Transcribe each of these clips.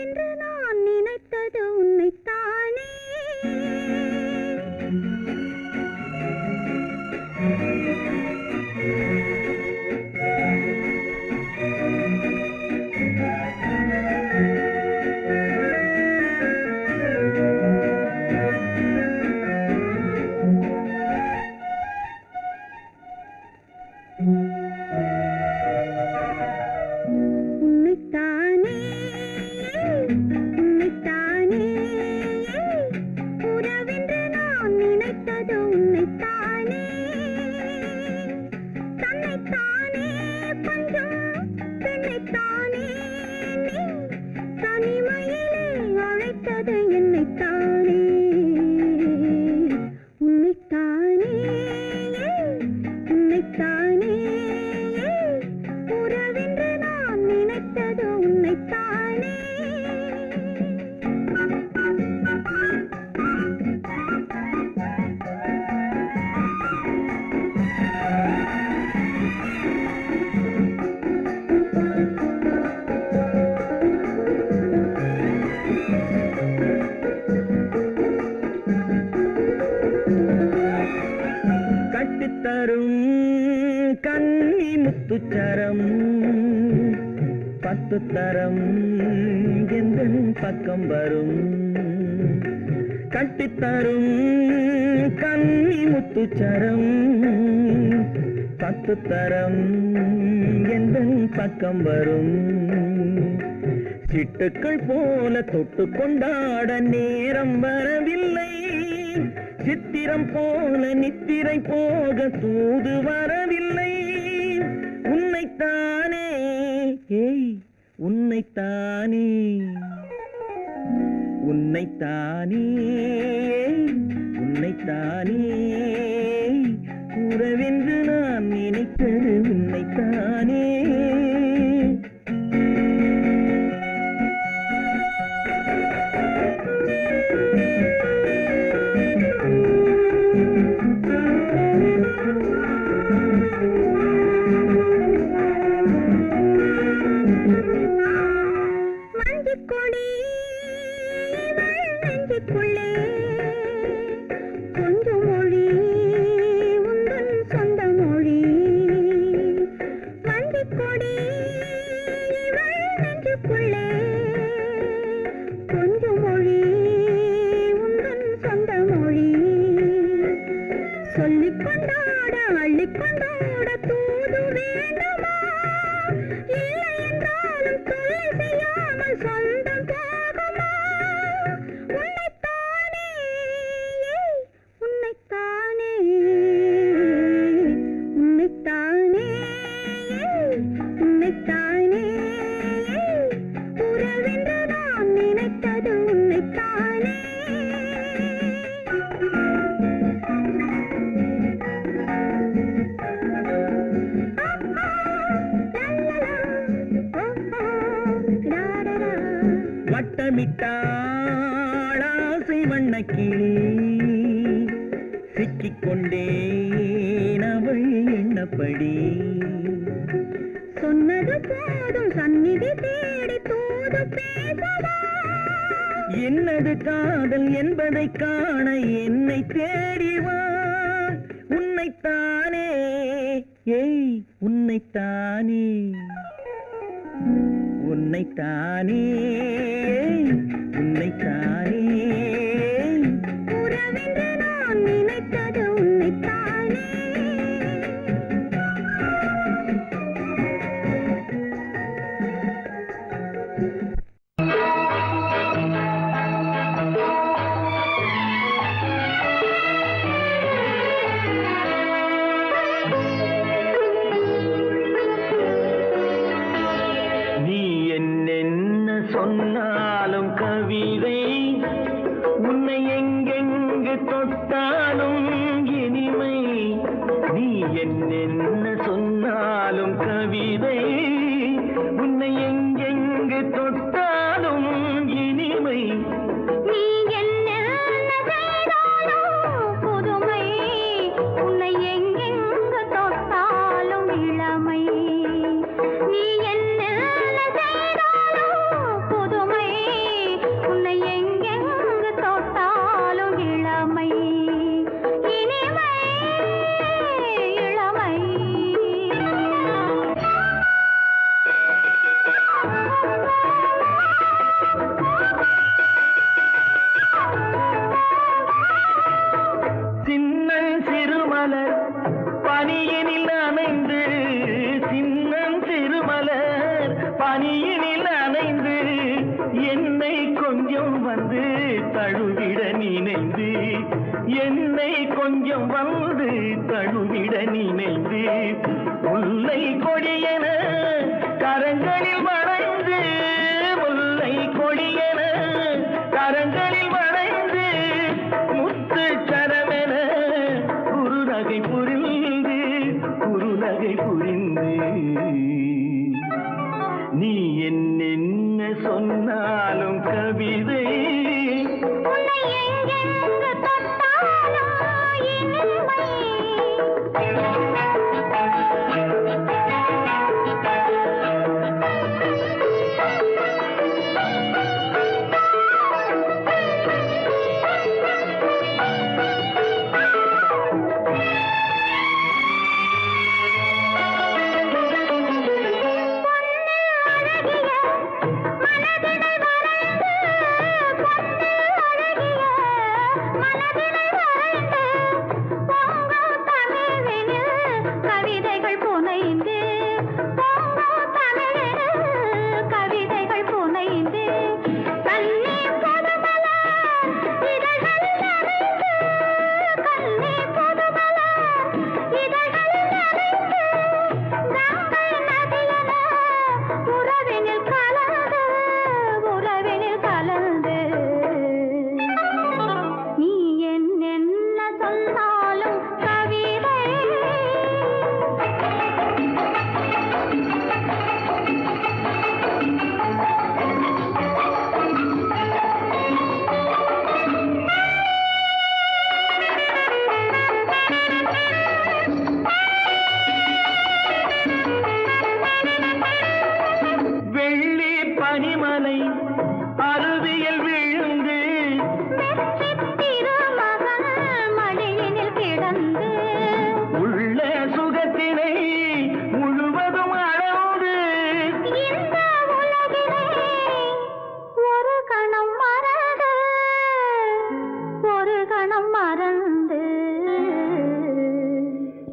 உறவென்று நான் நினைத்தது உன்னைத்தானே. உன்னைத்தானே உன்னைத்தானே உறவென்று நான் நினைத்தது உன்னைத்தானே. தன்னைத்தானே பஞ்சம் பெண்ணைத்தானே நீ தனிமையிலே அழைத்தது என்னைத்தானே. உன்னைத்தானே உன்னைத்தானே உறவென்று நான் நினைத்தது உன்னைத்தானே. கட்டித்தரும் கன்னி முத்துச்சரம் 10 தரம் எந்தன் பக்கம் வரும். கட்டித்தரும் கன்னி முத்துச்சரம் 10 தரம் எந்தன் பக்கம் வரும். சிட்டுக்கள் போல தொட்டு கொண்டாட நேரம் வரவில்லை. சித்திரம் போல நித்திரை போக தூது வரவில்லை. உன்னைத்தானே ஏய் உன்னைத்தானே உன்னைத்தானே உன்னைத்தானே உறவென்று நான் நினைத்தது உன்னைத்தானே. மஞ்சுக்கொடி நெஞ்சுக்குள்ளே கொஞ்சம் மொழி உந்தன் சொந்த மொழி. மஞ்சுக்கொடி நெஞ்சுக்குள்ளே கொஞ்சம் மொழி உந்தன் சொந்த மொழி. சொல்லிக் கொண்டாட அள்ளிக் கொண்டாட தூது வேண்டுமா? இல்லை என்றாலும் தொல்லை செய்யாமல் சொந்தம் போகுமா? உன்னைத்தானே உன்னைத்தானே உன்னைத்தானே உன்னைத்தானே உறவென்று நான் நினைத்தது உன்னைத்தானே. வட்டமிட்டாள் ஆசை வண்ணக்கிளி சிக்கிக்கொண்டேன் அவள் எண்ணப்படி. சொன்னது போதும் சந்நிதி தேடி தூது பேசவா? என்னது காதல் என்பதை காண என்னை தேடிவா. உன்னைத்தானே ஏய் உன்னைத்தானே உன்னைத்தானே உன்னைத்தானே உறவென்று நான் நினைத்தது உன்னைத்தானே. நீ என்னென்ன சொன்னாலும் கவிதை உன்னை எங்கெங்கு தொட்டாலும் இனிமை. நீ என்னென்ன சொன்னாலும் கவிதை உன்னை எங்கெங்கு தொட்டாலும் இனிமை. நீ என்ன செய்தாலும் புதுமை உன்னை எங்கெங்கு தொட்டாலும் இளமை. நீ என்ன செய்தாலும் புதுமை கொஞ்சம் வந்து தழுவிட நினைந்து என்னை கொஞ்சம் வந்து தழுவிட நினைந்து முல்லை கொடியன கரங்களில் வளைந்து முல்லை கொடியன கரங்களில் வளைந்து முத்து சரமென குறுநகை புரிந்து நீ என்ன சொன்னாலும் கவிதை உன்னை எங்கெங்கு தொட்டாலும் இனிமை.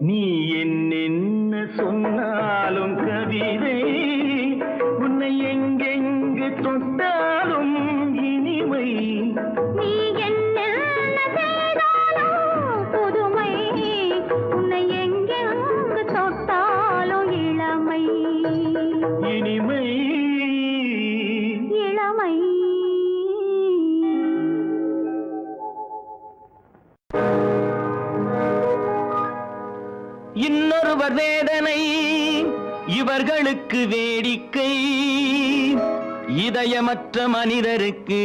நீ என்ன சொன்னாலும் கவிதை உன்னை எங்கெங்கு தொட்டாலும் இனிமை. நீ என்ன செய்தாலும் புதுமை, உன்னை எங்கெங்கு தொட்டாலும் இளமை இனிமை இளமை. இன்னொருவர் வேதனை இவர்களுக்கு வேடிக்கை, இதயமற்ற மனிதருக்கு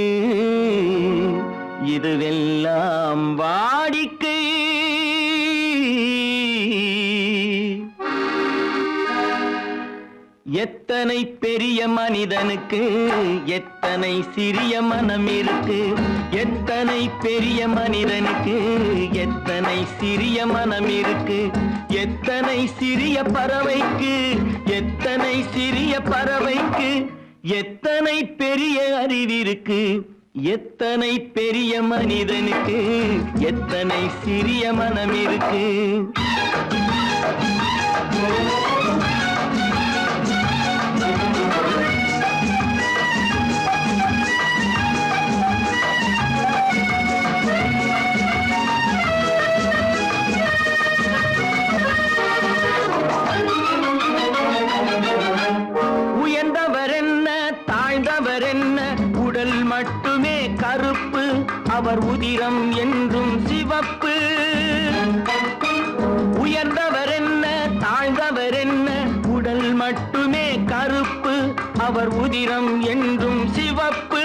இதுவெல்லாம் வாடிக்கை. எத்தனை பெரிய மனிதனுக்கு எத்தனை சிறிய மனம் இருக்கு, எத்தனை பெரிய மனிதனுக்கு எத்தனை சிறிய மனம் இருக்கு, எத்தனை சிறிய பறவைக்கு எத்தனை சிறிய பறவைக்கு எத்தனை பெரிய அறிவிருக்கு, எத்தனை பெரிய மனிதனுக்கு எத்தனை சிறிய மனம் இருக்கு. உயர்ந்தவர் என்ன தாழ்ந்தவர் என்ன, உடல் மட்டுமே கருப்பு, அவர் உதிரம் என்றும் சிவப்பு. உயர்ந்தவர் என்ன தாழ்ந்தவர் என்ன, உடல் மட்டுமே கருப்பு, அவர் உதிரம் என்றும் சிவப்பு.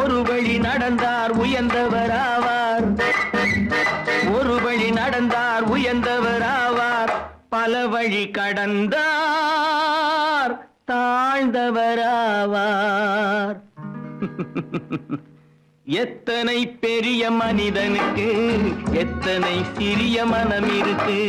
ஒரு வழி நடந்தார் உயர்ந்தவர் ஆவார், ஒரு வழி நடந்தார் உயர்ந்தவர் ஆவார், பல வழி கடந்தார் தாழ்ந்தவராவார். எத்தனை பெரிய மனிதனுக்கு எத்தனை சிறிய மனம் இருக்கு.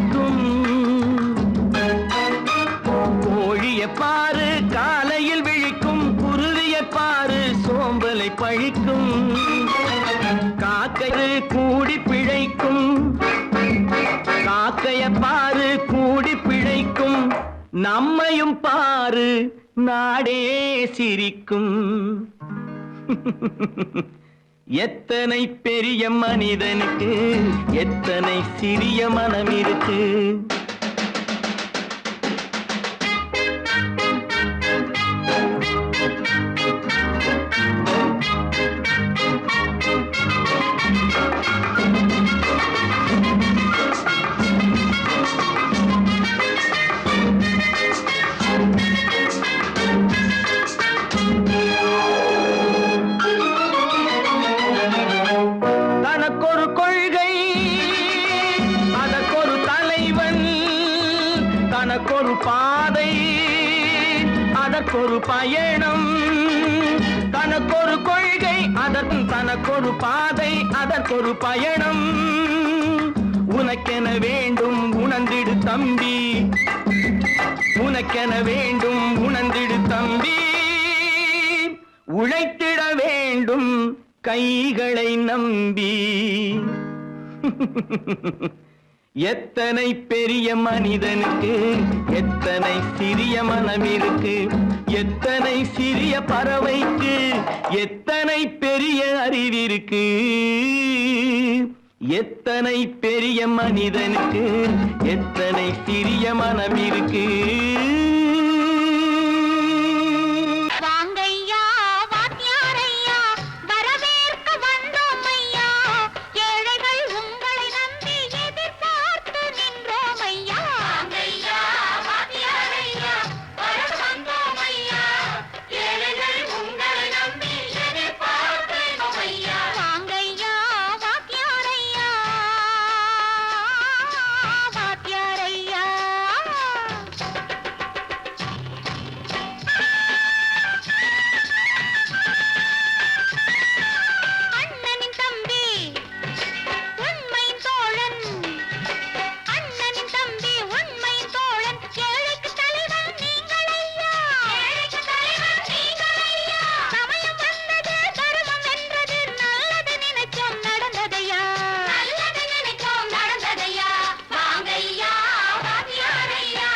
பழிக்கும். கோழிய பாரு காலையில் விழிக்கும், குருவிய பாரு சோம்பலை பழிக்கும். காக்கை கூடி பிழைக்கும், காக்கைய பாரு கூடி பிழைக்கும். நம்மையும் பாரு நாடே சிரிக்கும். எத்தனை பெரிய மனிதனுக்கு எத்தனை சிறிய மனம் இருக்கு. தனக்கொரு கொள்கை அதற்கொரு தலைவன், தனக்கொரு பாதை அதற்கொரு பயணம். தனக்கொரு கொள்கை தனக்கொரு பாதை அதற்கொரு பயணம். உனக்கென வேண்டும் உணர்ந்திடு தம்பி, உனக்கென வேண்டும் உணர்ந்திடு தம்பி. உழைத்திட வேண்டும் கைகளை நம்பி. எத்தனை பெரிய மனிதனுக்கு எத்தனை சிறிய மனம் இருக்கு. எத்தனை சிறிய பறவைக்கு எத்தனை பெரிய அறிவிருக்கு. எத்தனை பெரிய மனிதனுக்கு எத்தனை சிறிய மனம் இருக்கு. வாங்கையா வாத்தியாரையா, வரவேற்க வந்தோம் ஐயா. ஏழைகள் உங்களை நம்பி எதிர்பார்த்து நின்றோம் ஐயா. வாங்கையா வாத்தியாரையா, வரவேற்க வந்தோம் ஐயா. ஏழைகள் உங்களை நம்பி எதிர்பார்த்து நின்றோம் ஐயா. வாங்கையா வாத்தியாரையா, வாத்தியாரையா. அண்ணனின் தம்பி உண்மையின் தோழன், அண்ணனின் தம்பி உண்மையின் தோழன். ஏழைக்கு தலைவன் நீங்கள் ஐயா, ஏழைக்கு தலைவன் நீங்கள் ஐயா. சமயம் வந்தது தர்மம் வென்றது, நல்லது நினைச்சோம் நடந்ததையா, நல்லது நினைச்சோம் நடந்ததையா. வாங்கையா வாத்தியாரையா,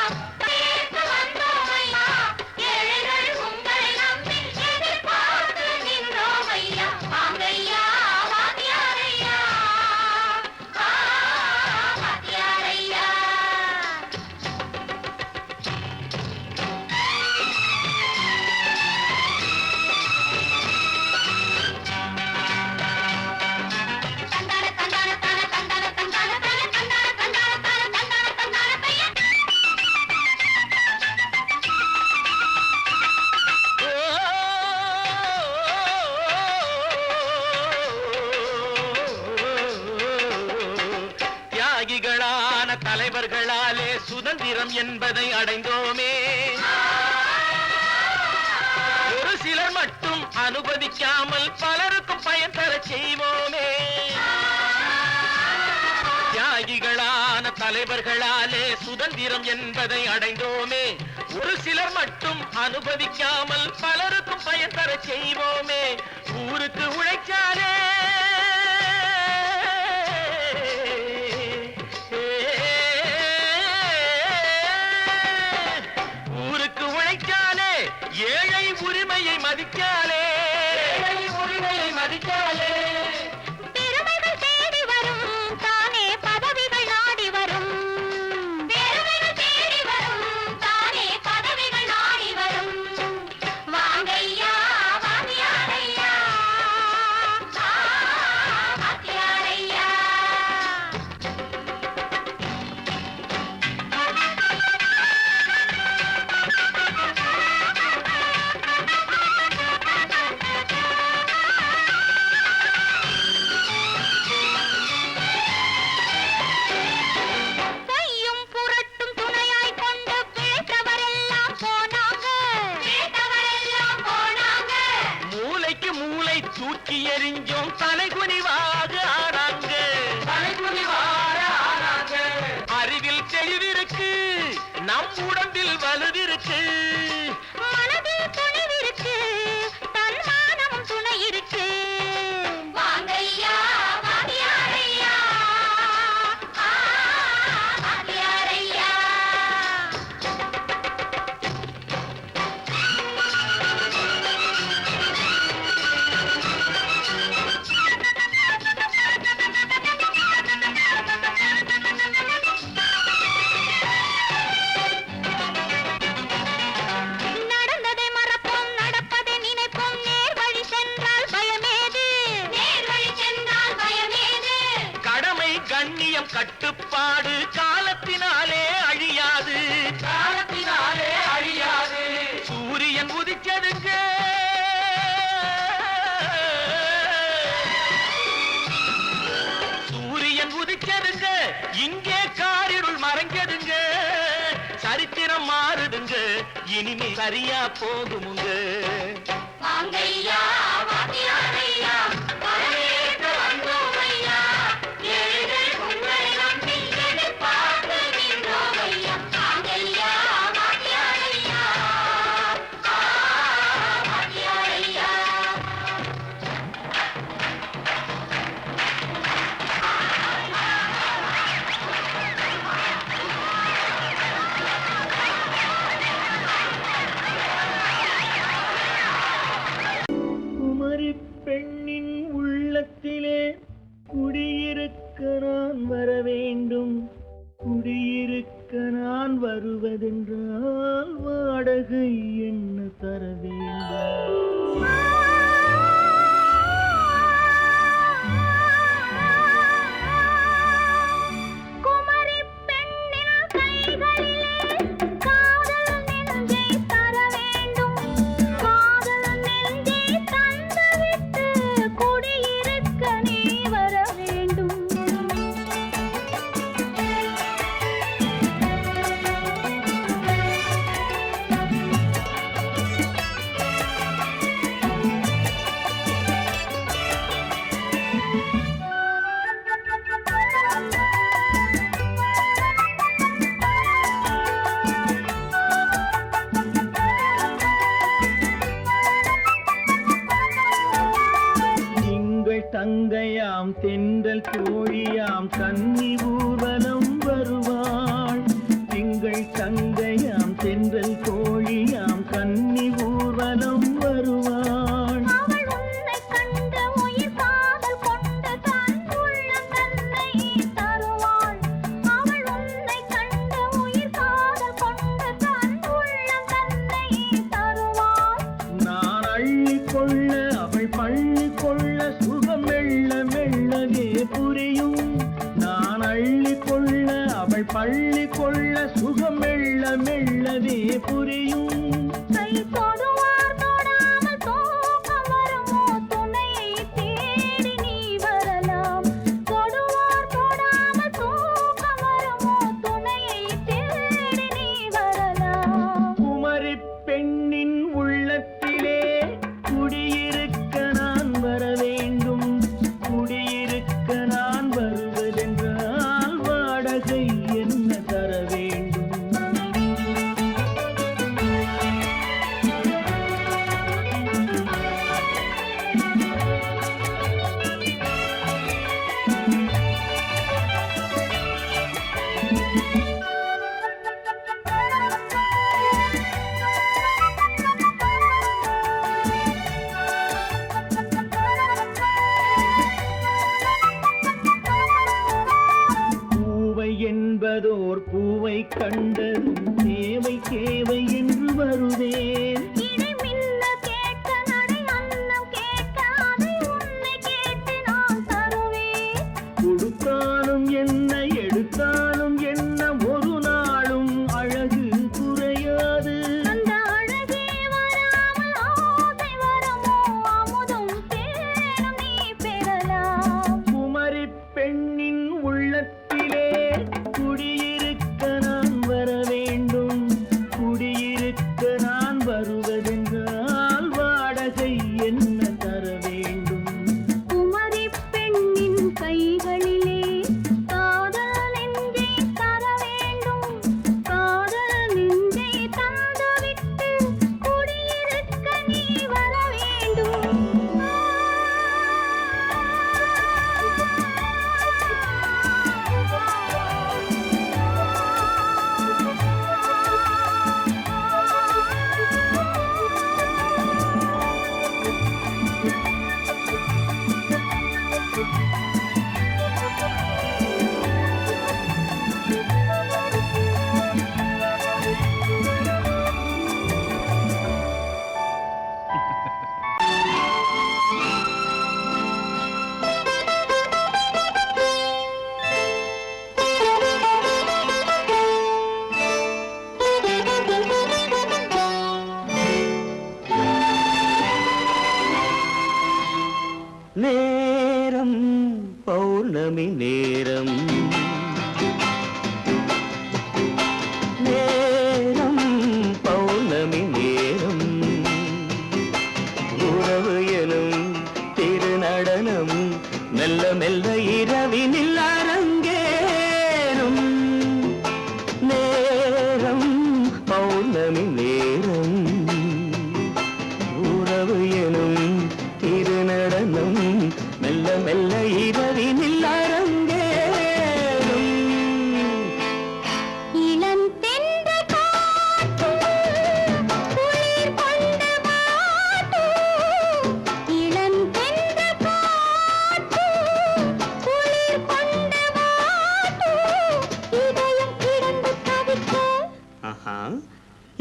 கேட்டு வந்தோம் ஐயா. ஏழைகள் உங்களை நம்பி எதிர்பார்த்து நின்றோம் ஐயா. வாங்கையா வாத்தியாரையா, வாத்தியாரையா. தந்தான தந்தான தான தந்தான தந்தான தான தந்தான தந்தான தான தந்தான தந்தான பைய. தியாகிகளான தலைவர்களாலே சுதந்திரம் என்பதை அடைந்தோமே. ஒரு சிலர் மட்டும் அனுமதிக்காமல் பலருக்கும் பயன் தர செய்வோமே. தியாகிகளான தலைவர்களாலே சுதந்திரம் என்பதை அடைந்தோமே. ஒரு சிலர் மட்டும் அனுமதிக்காமல் பலருக்கும் பயன் தர செய்வோமே. ஊருக்கு உழைச்சாலே ஊருக்கு உழைச்சாலே ஏழை உரிமையை மதிச்சாலே, ஏழை உரிமையை மதிச்சாலே. பெருமைகள் தேடி வரும், தானே பதவிகள் நாடி வரும். பெருமைகள் தேடி வரும், தானே பதவிகள் நாடி வரும். வாங்கையா வாத்தியாரையா, நம் உடம்பில் வலுவிருக்கு, மனதில் துணிவிருக்கு, தன்மானமும் துணை இருக்கு. வாங்கையா வாத்தியாரையா, வாத்தியாரையா. நடந்ததை மறப்போம், நடப்பதை நினைப்போம், நேர் வழி சென்றால் பயமேது, நேர் வழி சென்றால் பயமேது. கடமை கண்ணியம் கட்டுப்பாடு காலத்தினாலே அழியாது, காலத்தினாலே அழியாது. சூரியன் உதிச்சதுங்க, சூரியன் உதிச்சதுங்க, இங்கே காரிருள் மறைஞ்சதுங்க. சரித்திரம் மாறுதுங்க, இனிமே சரியா போகுமுங்க. வாங்கையா வாத்தியாரையா, வரவேற்க வந்தோமையா, ஏழைகள் உங்களை நம்பி எதிர்பார்த்து நின்றோமையா. வாங்கையா வாத்தியாரையா, வாத்தியாரையா. குமரி பெண்ணின் உள்ளத்திலே குடியிருக்க நான் வர வேண்டும். குடியிருக்க நான் வருவதென்றால் வாடகை என்ன தர வேண்டும்? குமரி பெண்ணின் கைகளிலே காதல் நெஞ்சை தர வேண்டும். காதல் நெஞ்சை தந்துவிட்டு குடியிருக்க நீ வர வேண்டும். திங்கள் தங்கையாம் தென்றல் தோழியாம் கன்னி ஊர்வலம் வருவாள். திங்கள் தங்கையாம் தென்றல் தோழியாம் கன்னி ஊர்வலம் வருவாள். அவள் உன்னை கண்டு உயிர் காதல் கொண்டு தன் உள்ளம் தன்னை தருவாள். அவள் உன்னை கண்டு உயிர் காதல் கொண்டு தன் உள்ளம் தன்னை தருவாள். நான் அள்ளி கொள்ள அவள் பள்ளி கொள்ள சுகம் மெல்ல மெல்லவே புரியும். நான் அள்ளி கொள்ள அவள் பள்ளி கொள்ள சுகம் மெல்ல மெல்லவே புரியும். கை தொடுவார் தொடாமல் தூக்கம் வருமோ, துணையை தேடி நீ வரலாம். தொடுவார் தொடாமல் தூக்கம் வருமோ, துணையை தேடி நீ வரலாம். குமரி பெண்ணின் உள்ளத்திலே குடியிருக்க நான் வர வேண்டும். குடியிருக்க நான் வருவதென்றால் வாடகை என்ன தர வேண்டும்? பூவை என்பதோர் பூவை கண்டதும் தேவை தேவை என்று வருவேன். இடை மின்ன கேட்க நடை அன்னம் கேட்க அதை உன்னை கேட்டு நான் தருவேன். கொடுத்தாலும் என்ன எடுத்தாலும் என்ன ஒரு நாளும் அழகு குறையாது. அந்த அழகே வராமல் ஆசை வருமோ, அமுதும் தேனும் நீ பெறலாம். குமரி பெண்ணின் உள்ளத்திலே குடியிருக்க நான் வர வேண்டும். குடியிருக்க நான் வருவது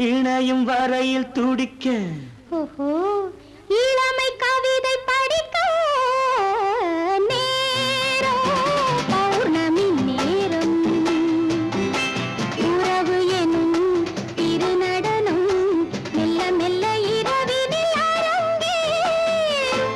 இணையும் வரையில் துடிக்க ஓஹோ இளமை கவிதை படிக்க நேரம் பௌர்ணமி நேரம் உறவு எனும் திருநடனம் மெல்ல மெல்ல இரவினில் அரங்கேறும்.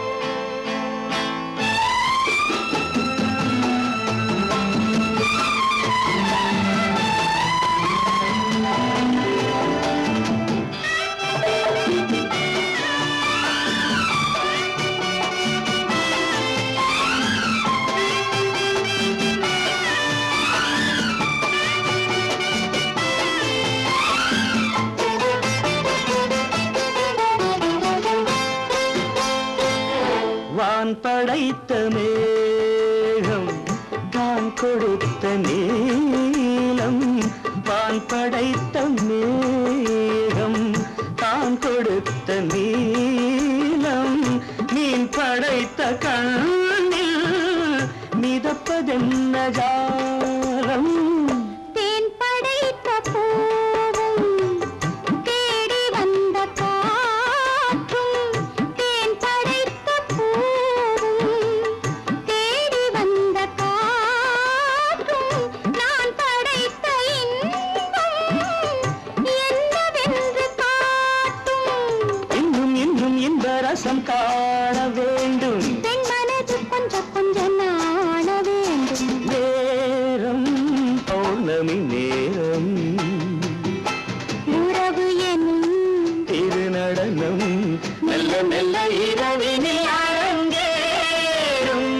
வான் படைத்த மேகம் தான் கொடுத்த நீலம் வான் படைத்த மேகம் தான் கொடுத்த நீலம் மீன் படைத்த கண்ணில் மிதப்பதென்ன ஜாலம் தேன் படைத்த பூவும் தேடி வந்த காற்றும் தேன் படைத்த பூவும் தேடி வந்த காற்றும் நான் படைத்த இன்பம் என்னவென்று காட்டும். இன்னும் இன்னும் இந்த ரசம் காண வேண்டும் பெண் மனது கொஞ்சம் கொஞ்சம் நாண வேண்டும். நேரம் பௌர்ணமி நேரம் உறவு எனும் திருநடனம் மெல்ல மெல்ல இரவினில் அரங்கேறும்.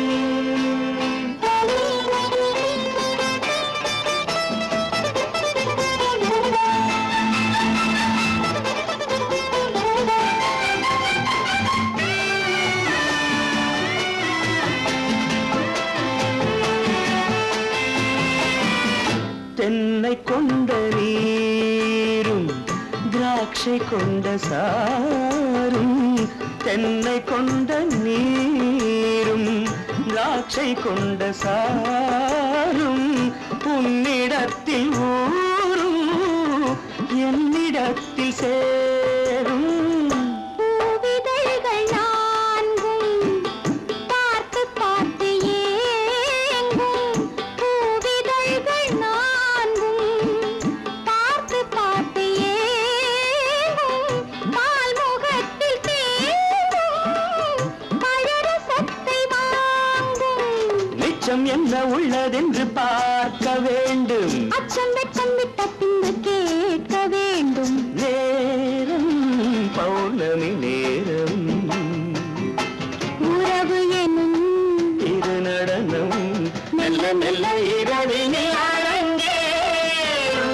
தென்னை கொண்ட நீரும் திராட்சை கொண்ட சாரும் தென்னை கொண்ட நீரும் திராட்சை கொண்ட சாரும் உன்னிடத்தில் ஊரும் என்னிடத்தில் சேரும் பூவிதழ்கள் நான்கும் பார்த்து பார்த்து ஏங்கும். பூவிதழ்கள் நான்கும் பார்த்து பார்த்து ஏங்கும். பால்முகத்தில் தேங்கும் பழரசத்தை வாங்கும். நிச்சம் என்ன உள்ளதென்று பார்க்க வேண்டும் அச்சம் வெச்சம் விட்ட பின்பு கேட்க வேண்டும். நேரம் பௌர்ணமி நேரம் உறவு எனும் திருநடனம் மெல்ல மெல்ல இரவினில் அரங்கேறும்.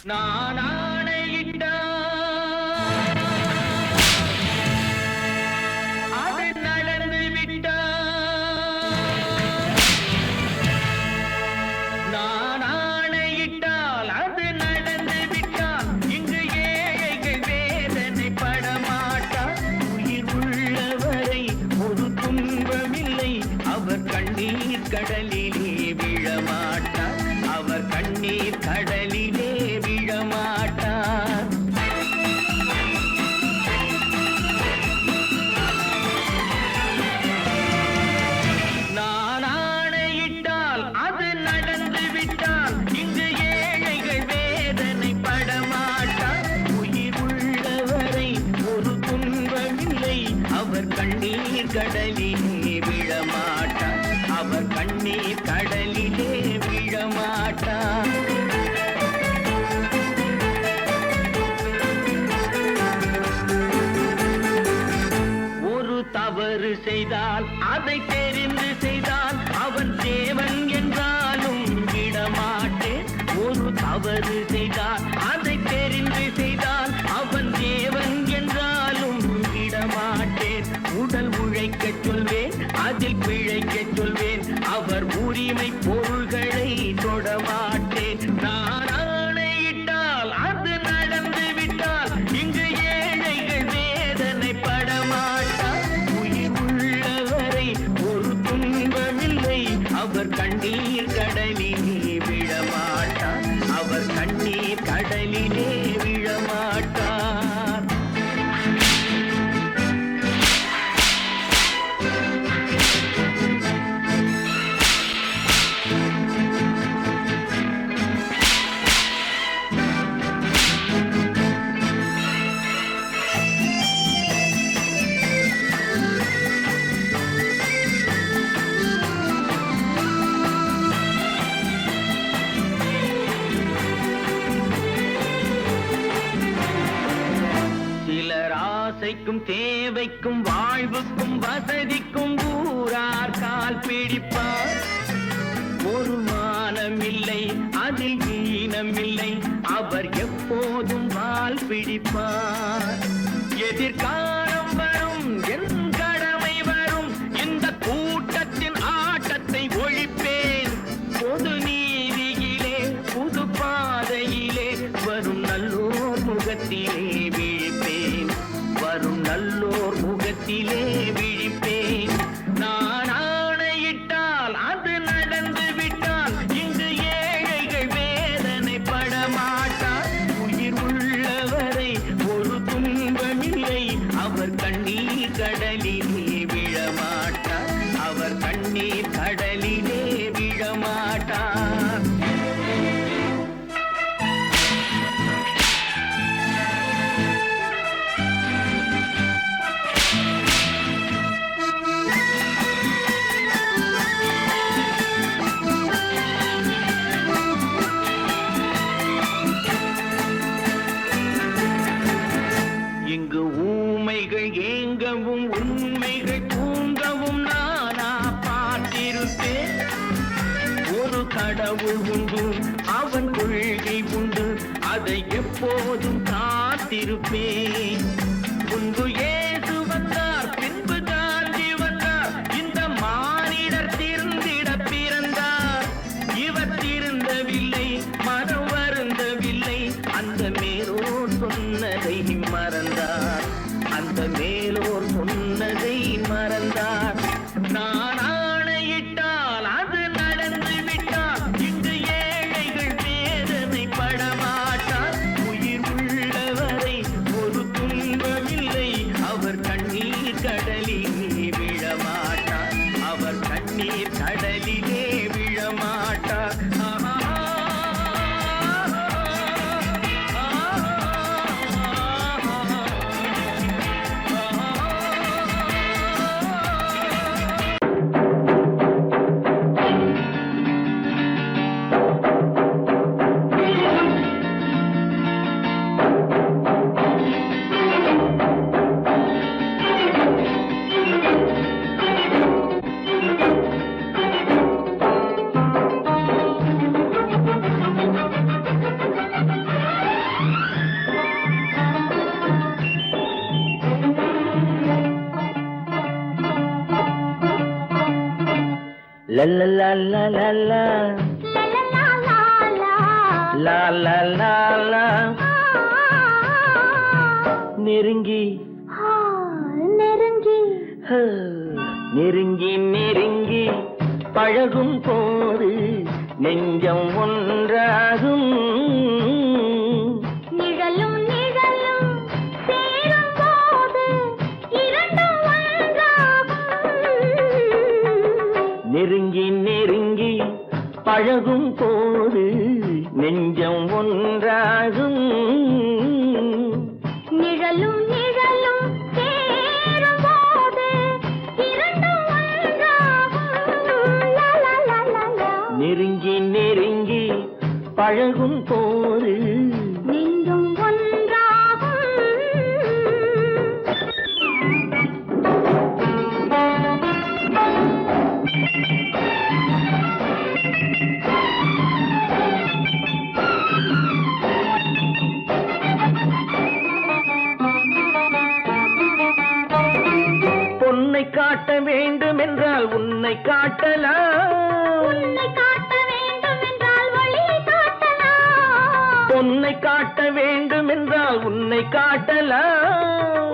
நான் ஆணையிட்டால் அது நடந்து விட்டால் நான் ஆணையிட்டால் அது நடந்து விட்டால் இங்கு ஏழைகள் வேதனை படமாட்டார் உயிர் உள்ளவரை ஒரு துன்பமில்லை அவர் கண்ணீர் கடலிலே விழமாட்டார் அவர் கண்ணீர் கடலிலே விழமாட்டார் நான் ஆணையிட்டால் அது நடந்து விட்டால் இங்கு ஏழைகள் வேதனை படமாட்டார் உயிர் உள்ளவரை ஒரு துன்பமில்லை அவர் கண்ணீர் கடலிலே விழமாட்டார் அவர் கண்ணீர் கடலிலே விழமாட்டார் ஒரு தவறு செய்தால் அதை தெரிந்து செய்தால் அவன் தேவன் என்றாலும் விடமாட்டேன் ஒரு தவறு செய்தால் அதை தெரிந்து செய்தால் அவன் தேவன் என்றாலும் விடமாட்டேன் உடல் உழைக்கச் சொல்வேன் அதில் பிழைக்கச் சொல்வேன் அவர் உரிமை பொருள்களை தொடமாட்டேன் நான் ஆணையிட்டால் அது நடந்து விட்டால் இங்கு ஏழைகள் வேதனை படமாட்டார் உயிர் உள்ளவரை ஒரு துன்பமில்லை அவர் கண்ணீர் கடல் கடலிலே விழமாட்டார், அவர் கண்ணீர் கடலிலே விழமாட்டார். ஆசைக்கும் தேவைக்கும் வாழ்வுக்கும் வசதிக்கும் ஊரார் கால் பிடிப்பார். ஒரு மானமில்லை அதில் ஈனமில்லை, அவர் எப்போதும் வால் பிடிப்பார். எதிர்காலம் வரும் என் கடமை வரும், இந்த கூட்டத்தின் ஆட்டத்தை ஒழிப்பேன். பொது நீதியிலே புது பாதையிலே வரும் நல்லோர் முகத்திலே விழிப்பேன், வரும் நல்லோர் முகத்திலே விழிப்பேன். நான் ஆணையிட்டால் அது நடந்து விட்டால் இங்கு ஏழைகள் வேதனைப்பட மாட்டார். உயிர் உள்ளவரை ஒரு துன்பமில்லை, அவர் கண்ணீர் கடலிலே விழமாட்டார், அவர் கண்ணீர் கடலிலே விழமாட்டார். இங்கு ஊமைகள் ஏங்கவும் உண்மைகள் தூங்கவும் நானா பார்த்திருப்பேன். ஒரு கடவுள் உண்டு, அவன் கொள்கை உண்டு, அதை எப்போதும் காத்திருப்பேன். முன்பு இயேசு வந்தார், பின்பு காந்தி வந்தார், இந்த மானிடர் திருந்திட பிறந்தார். இவர் திருந்தவில்லை, மனம் வருந்தவில்லை, அந்த மேலோர் சொன்னதை மறந்தார், அந்த மேலோர் சொன்னதை மறந்தார். நான் ஆணையிட்டால் அது நடந்து விட்டால் இங்கு ஏழைகள் வேதனைப்பட மாட்டார். உயிர் உள்ளவரை ஒரு துன்பமில்லை, அவர் கண்ணீர் கடலிலே விழமாட்டார், அவர் கண்ணீர் கடலிலே விழமாட்டார். La la la la la la la la la la. நெருங்கி நெருங்கி நெருங்கி நெருங்கி பழகும் போது நெஞ்சம் ஒன்றாகும். நிழலும் நிழலும் சேரும் போது இரண்டும் ஒன்றாகும். நெருங்கி நெருங்கி பழகும் போது நெஞ்சம் ஒன்றாகும். நிழலும் நிழலும் சேரும் போது இரண்டும் ஒன்றாகும். லா லா லா லா லா. நெருங்கி நெருங்கி பழகும் போது நெஞ்சும் ஒன்றாகும். பொன்னை காட்ட வேண்டும் என்றால் உன்னை காட்டலாம். உன்னை காட்ட வேண்டும் என்றால் ஒளியை காட்டலாம். பொன்னை காட்ட வேண்டும் என்றால் உன்னை காட்டலாம்.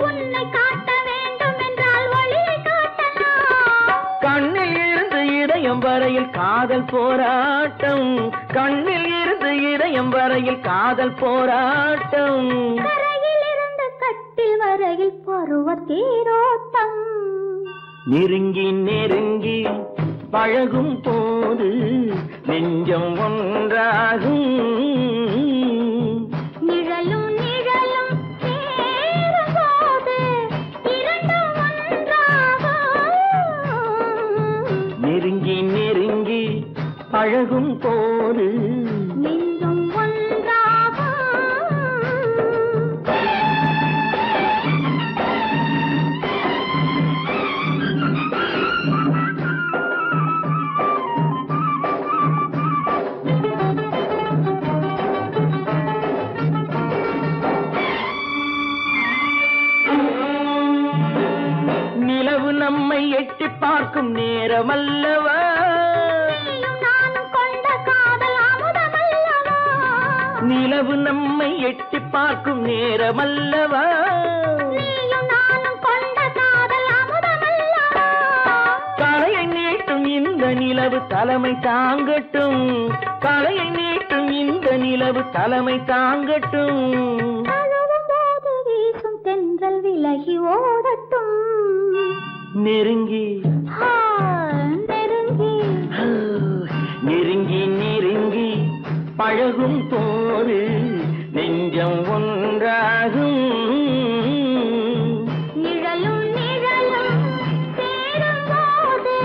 உன்னை காட்ட வேண்டும் என்றால் ஒளியை காட்டலாம். கண்ணில் இருந்து இதயம் இதயம் வரையில் காதல் போராட்டம், கண்ணில் இருந்து இதயம் வரையில் காதல் போராட்டம். கரையில் இருந்து கட்டில் வரையில் பருவ தேரோட்டம். நெருங்கி நெருங்கி பழகும் போது நெஞ்சம் ஒன்றாகும். நிழலும் நிழலும் சேரும் போது இரண்டும் ஒன்றாகும். நெருங்கி நெருங்கி பழகும் போது நெஞ்சும் ஒன்றாகும். நிலவு நம்மை எட்டி பார்க்கும் நேரமல்லவா, நீயும் நானும் கொண்ட காதல் அமுதமல்லவா. நிலவு நம்மை எட்டி பார்க்கும் நேரமல்லவா, நீயும் நானும் கொண்ட காதல் அமுதமல்லவா. தலையை நீட்டும் இந்த நிலவு தலைமை தாங்கட்டும், தலையை நீட்டும் இந்த நிலவு தலைமை தாங்கட்டும். தழுவும் போது வீசும் தென்றல் விலகி ஓடட்டும். நெருங்கி நெருங்கி நெருங்கி நெருங்கி பழகும் போது நெஞ்சம் ஒன்றாகும். நிழலும் நிழலும் சேரும் போது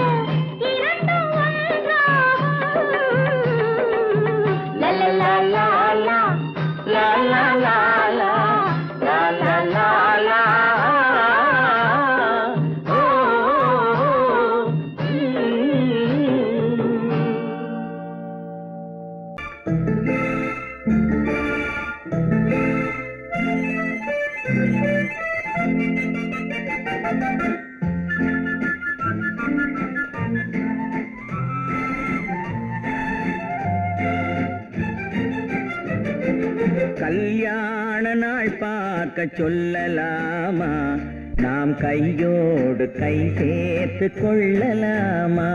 இரண்டும் ஒன்றாகும். லலலா லாலா லா லா லா லா லா லா லா லா. ஓ, கல்யாண நாள் பார்க்க சொல்லலாமா, நாம் கையோடு கை சேர்த்து கொள்ளலாமா.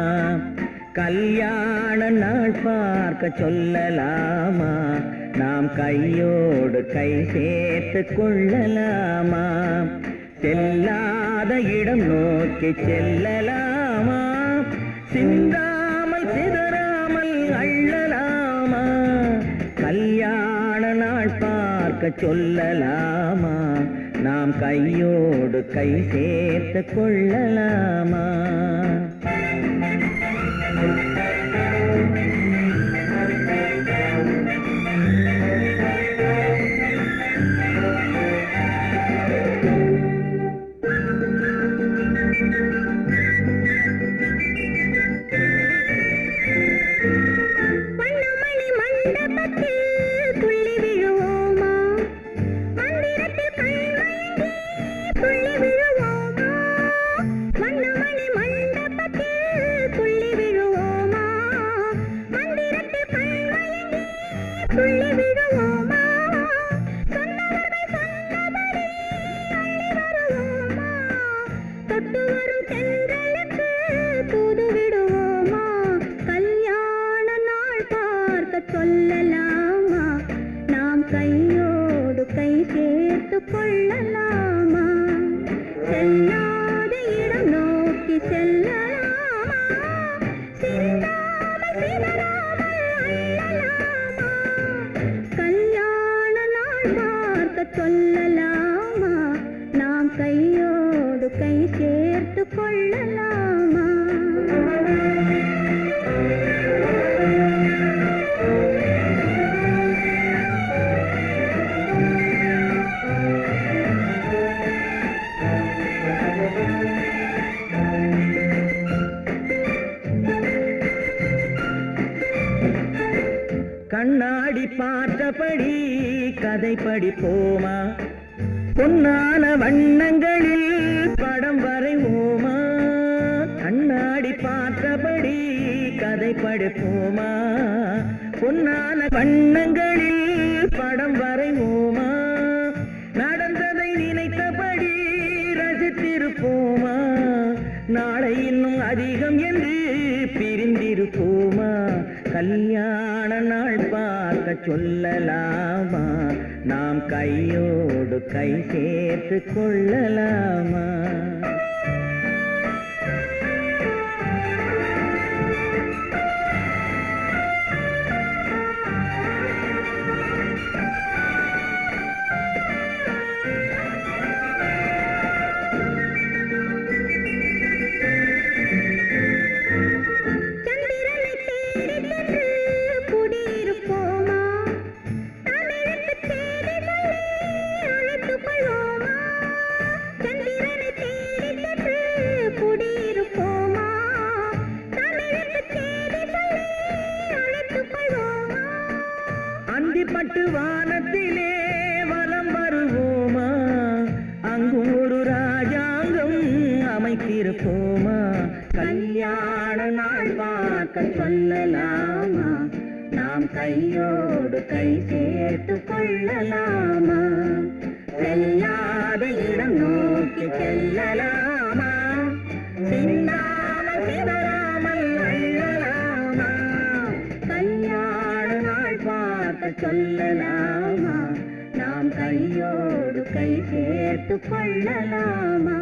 கல்யாண நாள் பார்க்க சொல்லலாமா, நாம் கையோடு கை சேர்த்து கொள்ளலாமா. செல்லாத இடம் நோக்கி செல்லலாமா, சிந்தாமல் சிதறாமல் அள்ளலாமா. கல்யாண நாள் பார்க்க சொல்லலாமா, நாம் கையோடு கை சேர்த்து கொள்ளலாமா. வண்ணமணி மண்டபத்தில் துள்ளி விழுவோமா, மந்திரத்தில் கண்மயங்கி துள்ளி விழுவோமா. வண்ணமணி மண்டபத்தில் துள்ளி விழுவோமா, மந்திரத்தில் கண்மயங்கி துள்ளி விழுவோமா. சொன்னவர்கள் சொன்னபடி அள்ளி வருவோமா, தொட்டு வரும் தென்றலுக்கு தூது விடுவோமா. கல்யாண நாள் பார்க்க சொல்லலாமா, நாம் கையோடு கை சேர்த்து கொள்ளலாமா. செல்லாத இடம் நோக்கி செல்லலாமா, சிந்தாமல் சிதறாமல் அள்ளலாமா. கல்யாண நாள் பார்க்க சொல்லலாமா, நாம் கையோடு கை சேர்த்து கொள்ளலாமா. கண்ணாடி பார்த்தபடி கதை படிப்போமா, பொன்னான வண்ணங்களில் படம் வரைவோமா. கண்ணாடி பார்த்தபடி கதை படிப்போமா, பொன்னான வண்ணங்களில் படம் வரைவோமா. நடந்ததை நினைத்தபடி ரசித்திருப்போமா, நாளை இன்னும் அதிகம் என்று பிரிந்தி கல்யாண நாள் பார்க்க சொல்லலாமா? நாம் கையோடு கை சேர்த்து கொள்ளலாமா? அந்திப்பட்டு வானத்திலே வலம் வருவோமா? அங்கு ஒரு ராஜாங்கம் அமைத்திருப்போமா? கல்யாண நாள் பார்க்க சொல்லலாமா? நாம் கையோடு கை சேர்த்து கொள்ளலாமா? செல்லாத இடம் நோக்கி செல்லலாமா? சிந்தாமல் சிதறாமல் அள்ளலாமா? கல்யாண நாள் பார்க்க சொல்லலாமா? நாம் கையோடு கை சேர்த்து கொள்ளலாமா?